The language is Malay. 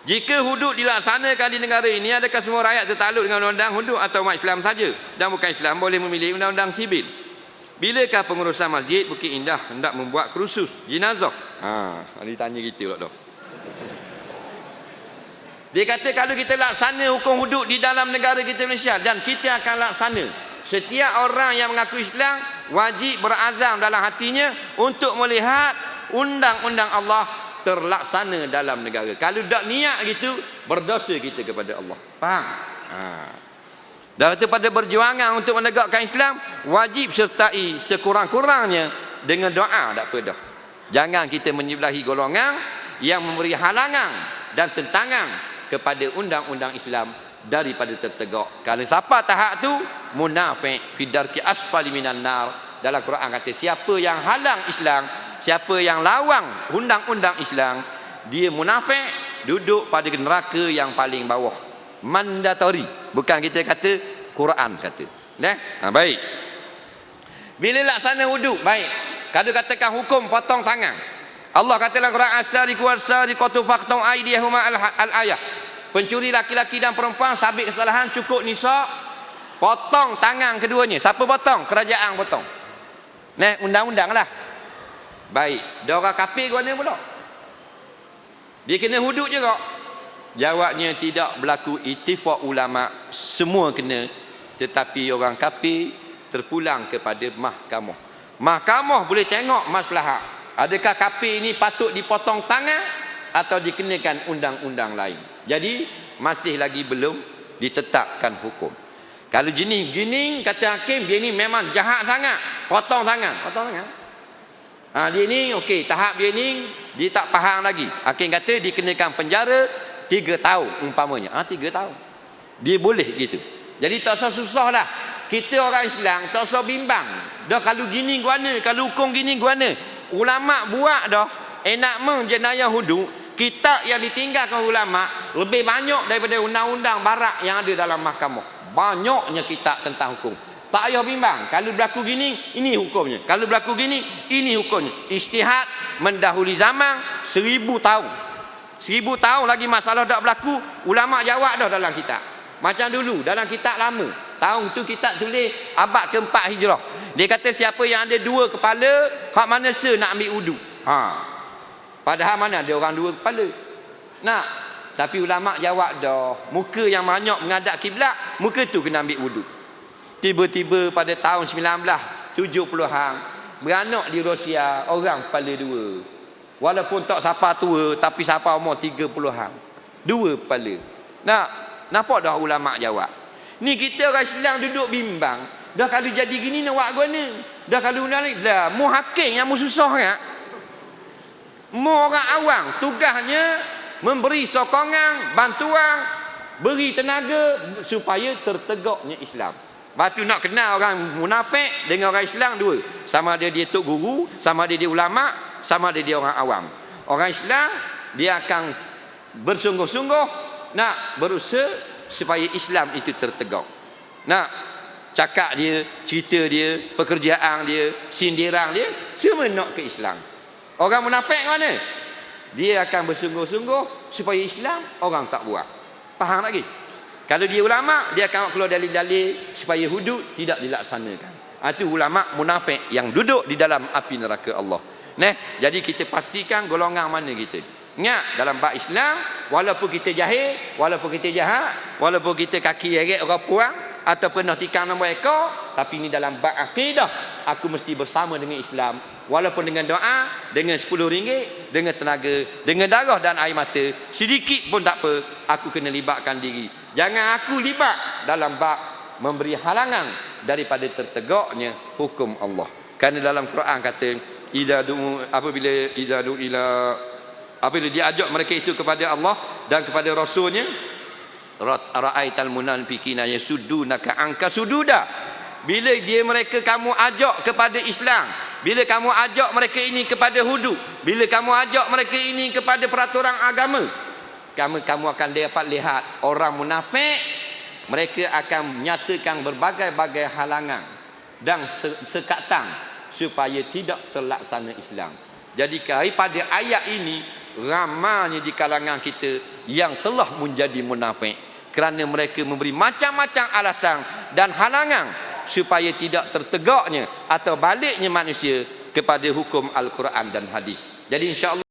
Jika hudud dilaksanakan di negara ini, adakah semua rakyat tertakluk dengan undang-undang hudud atau umat Islam saja dan bukan Islam boleh memilih undang-undang sibil? Bilakah pengurusan masjid Bukit Indah hendak membuat kursus jenazah? Ditanya gitu lah. Dia kata kalau kita laksana hukum hudud di dalam negara kita Malaysia, dan kita akan laksana, setiap orang yang mengaku Islam wajib berazam dalam hatinya untuk melihat undang-undang Allah terlaksana dalam negara. Kalau tak niat gitu, berdosa kita kepada Allah. Faham? Daripada perjuangan untuk menegakkan Islam, wajib sertai sekurang-kurangnya dengan doa, tak apa dah. Jangan kita menyebelahi golongan yang memberi halangan dan tentangan kepada undang-undang Islam daripada tertegak. Kalau siapa tahap tu, munafik fi darki asfali minan nar. Dalam Quran kata, siapa yang halang Islam, siapa yang lawang undang-undang Islam, dia munafik, duduk pada neraka yang paling bawah. Mandatory, bukan kita kata, Quran kata. Baik. Bila laksana wuduk, baik. Kalau katakan hukum potong tangan, Allah kata dalam Quran, as-sariqu was-sariqatu faqtu aydiyahuma al-ayah. Pencuri laki-laki dan perempuan sabit kesalahan, cukup nisab, potong tangan keduanya. Siapa potong? Kerajaan potong. Undang-undang lah. Baik, dia orang kafir ke mana pula? Dia kena hudud juga. Jawabnya, tidak berlaku ittifaq ulama, semua kena, tetapi orang kafir terpulang kepada mahkamah. Mahkamah boleh tengok maslahat, adakah kafir ini patut dipotong tangan atau dikenakan undang-undang lain. Jadi masih lagi belum ditetapkan hukum. Kalau gini kata hakim, dia ni memang jahat sangat, potong tangan. Dia ni okey, tahap dia ni dia tak faham lagi. Hakim kata dikenakan penjara 3 tahun umpamanya. 3 tahun. Dia boleh gitu. Jadi tak usah susah lah. Kita orang Islam tak usah bimbang. Dah kalau gini guana, kalau hukum gini guana. Ulama buat dah enakmen jenayah hudud. Kitab yang ditinggalkan ulama lebih banyak daripada undang-undang barat yang ada dalam mahkamah. Banyaknya kitab tentang hukum. Tak payah bimbang. Kalau berlaku gini, ini hukumnya. Kalau berlaku gini, ini hukumnya. Ijtihad mendahului zaman 1000 tahun. 1000 tahun lagi masalah tak berlaku, ulama jawab dah dalam kitab. Macam dulu dalam kitab lama, tahun tu kitab tulis abad ke-4 Hijrah. Dia kata siapa yang ada 2 kepala, hak mana nak ambil wudu. Padahal mana ada orang 2 kepala. Tapi ulama jawab dah, muka yang banyak menghadap kiblat, muka tu kena ambil wudu. Tiba-tiba pada tahun 1970-an, beranak di Rusia orang kepala 2. Walaupun tak siapa tua, tapi siapa umur 30-an. 2 kepala. Nampak dah ulama jawab. Ni kita orang Islam duduk bimbang. Dah kalau jadi gini nak buat guna. Dah kalau dah mu hakim yang mu susah kan. Mu orang awam tugasnya memberi sokongan, bantuan, beri tenaga supaya tertegaknya Islam. Batu nak kenal orang munafik dengan orang Islam 2. Sama ada dia tok guru, sama ada dia ulama, sama ada dia orang awam. Orang Islam dia akan bersungguh-sungguh nak berusaha supaya Islam itu tertegak. Cakap dia, cerita dia, pekerjaan dia, sindiran dia, semua nak ke Islam. Orang munafik mana? Dia akan bersungguh-sungguh supaya Islam orang tak buat. Faham lagi? Kalau dia ulama, dia akan keluar dalil-dalil supaya hudud tidak dilaksanakan. Itu ulama munafik yang duduk di dalam api neraka Allah. Jadi kita pastikan golongan mana kita. Ingat, dalam bab Islam, walaupun kita jahil, walaupun kita jahat, walaupun kita kaki eret orang puang atau pernah tikam nombor ekor, tapi ini dalam bab akidah, aku mesti bersama dengan Islam. Walaupun dengan doa, dengan RM10, dengan tenaga, dengan darah dan air mata, sedikit pun tak apa, aku kena libatkan diri. Jangan aku libat dalam bab memberi halangan daripada tertegaknya hukum Allah. Kerana dalam Quran kata, apabila diajak mereka itu kepada Allah dan kepada Rasulnya, ra'aital munafiqina yasuddunaka anka sududa. Bila mereka kamu ajak kepada Islam, bila kamu ajak mereka ini kepada hudud, bila kamu ajak mereka ini kepada peraturan agama, kamu akan dapat lihat orang munafik, mereka akan menyatakan berbagai-bagai halangan dan sekatan supaya tidak terlaksana Islam. Jadi daripada ayat ini, ramainya di kalangan kita yang telah menjadi munafik, kerana mereka memberi macam-macam alasan dan halangan supaya tidak tertegaknya atau baliknya manusia kepada hukum Al-Quran dan hadis. Jadi insya-Allah